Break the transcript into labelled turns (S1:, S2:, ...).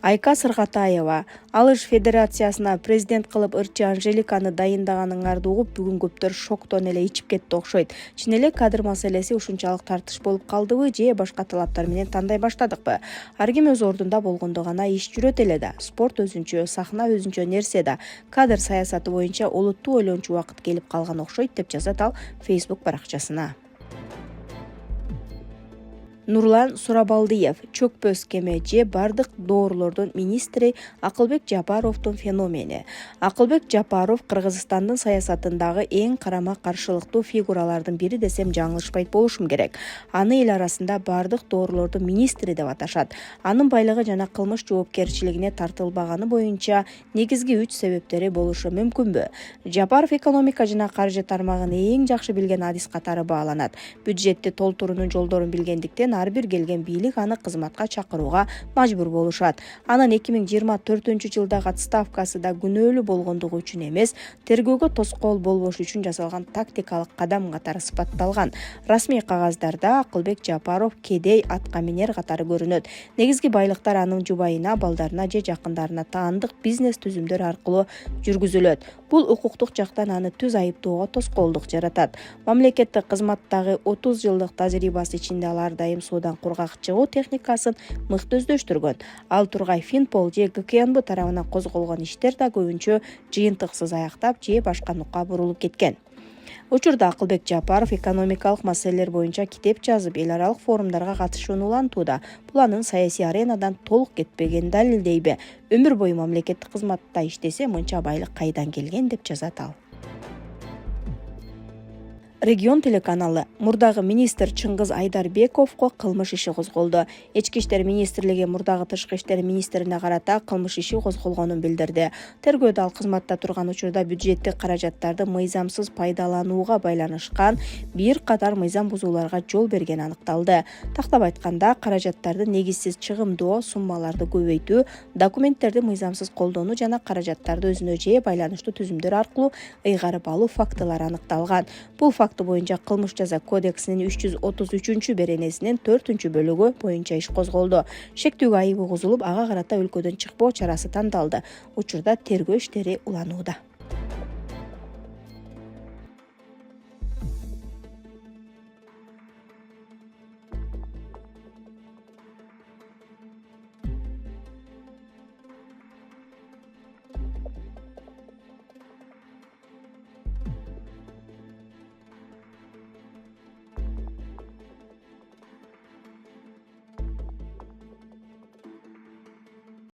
S1: Айка Сыргатаева Алыш Федерациясына президент кылып ырчы Анжеликаны дайындаганыңарды угуп, бүгүн көптөр шоктон эле ичип кетти окшойт. Чын эле кадр маселеси ушунчалык тартыш болуп калдыбы же башка талаптар менен тандай баштадыкпы? Ар ким өз ордунда болгондо гана иш жүрөт эле да. Спорт өзүнчө, сахна өзүнчө нерсе да. Кадр саясаты боюнча олуттуу ойлончу убакыт келип калган окшойт деп жазат ал Facebook баракчасына. Нурлан Сурабалдиев чөкпөс кеме же бардык доорлордун министри Акылбек Жапаровдун феномени. Акылбек Жапаров Кыргызстандын саясатындагы эң карама каршылыктуу фигуралардын бири десем жаңылышпайт болушум керек. Аны эл арасында бардык доорлордун министри деп аташат. Анын байлыгы жана кылмыш жоопкерчилигине тартылбаганы боюнча негизги 3 себептери болушу мүмкүнбү? Жапаров экономика жана каржы тармагын эң жакшы билген адис катары бааланат. Бюджетти толтуруунун жолдорун билгендиктен ар бир келген бийлик аны кызматка чакырууга мажбур болушат. Анын 2024-жылдагы отставкасы да күнөөлүү болгондугу үчүн эмес, тергөөгө тоскоол болбош үчүн жасалган тактикалык кадам катары сыпатталган. Расмий кагаздарда Акылбек Жапаров кедей атка минер катары көрүнөт. Негизги байлыктар анын жубайына, балдарына же жакындарына таандык бизнес түзүмдөр аркылуу жүргүзүлөт. Бул укуктук жактан аны түз айыптоого тоскоолдук жаратат. Мамлекеттик кызматтагы 30 жылдык тажрыйбасы ичинде ал ар дайым суудан кургак чыгуу техникасын мыкты өздөштүргөн. Ал тургай Финпол же ГКНБ тарабынан козголгон иштер да көбүнчө жыйынтыксыз аяктап же башка нукка бурулуп кеткен. Учурда Акылбек Жапаров экономикалык маселелер боюнча китеп жазып, эл аралык форумдарга катышууну улантууда. Бул анын саясий аренадан толук кетпегенин далилдейби? Өмүр бою мамлекеттик кызматта иштесе, мынча байлык кайдан келген деп жазат ал. Регион телеканалы мурдагы министр Чыңгыз Айдарбековго кылмыш иши козголду. Ички иштер министрлиги мурдагы тышкы иштер министрине карата кылмыш иши козголгонун билдирди. Тергөөдө ал кызматта турган учурда бюджеттик каражаттарды мыйзамсыз пайдаланууга байланышкан бир катар мыйзам бузууларга жол берген аныкталды. Тактап айтканда, каражаттарды негизсиз чыгымдоо, суммаларды көбөйтүү, документтерди мыйзамсыз колдонуу жана каражаттарды өзүнө же байланыштуу түзүмдөр аркылуу ыйгарып алуу фактылары аныкталган. Бул факты боюнча кылмыш жаза кодексинин 333-беренесинин 4-бөлүгү боюнча иш козголду. Шектүүгө айып угузулуп, ага карата өлкөдөн чыкпоо чарасы тандалды. Учурда тергөө иштери уланууда.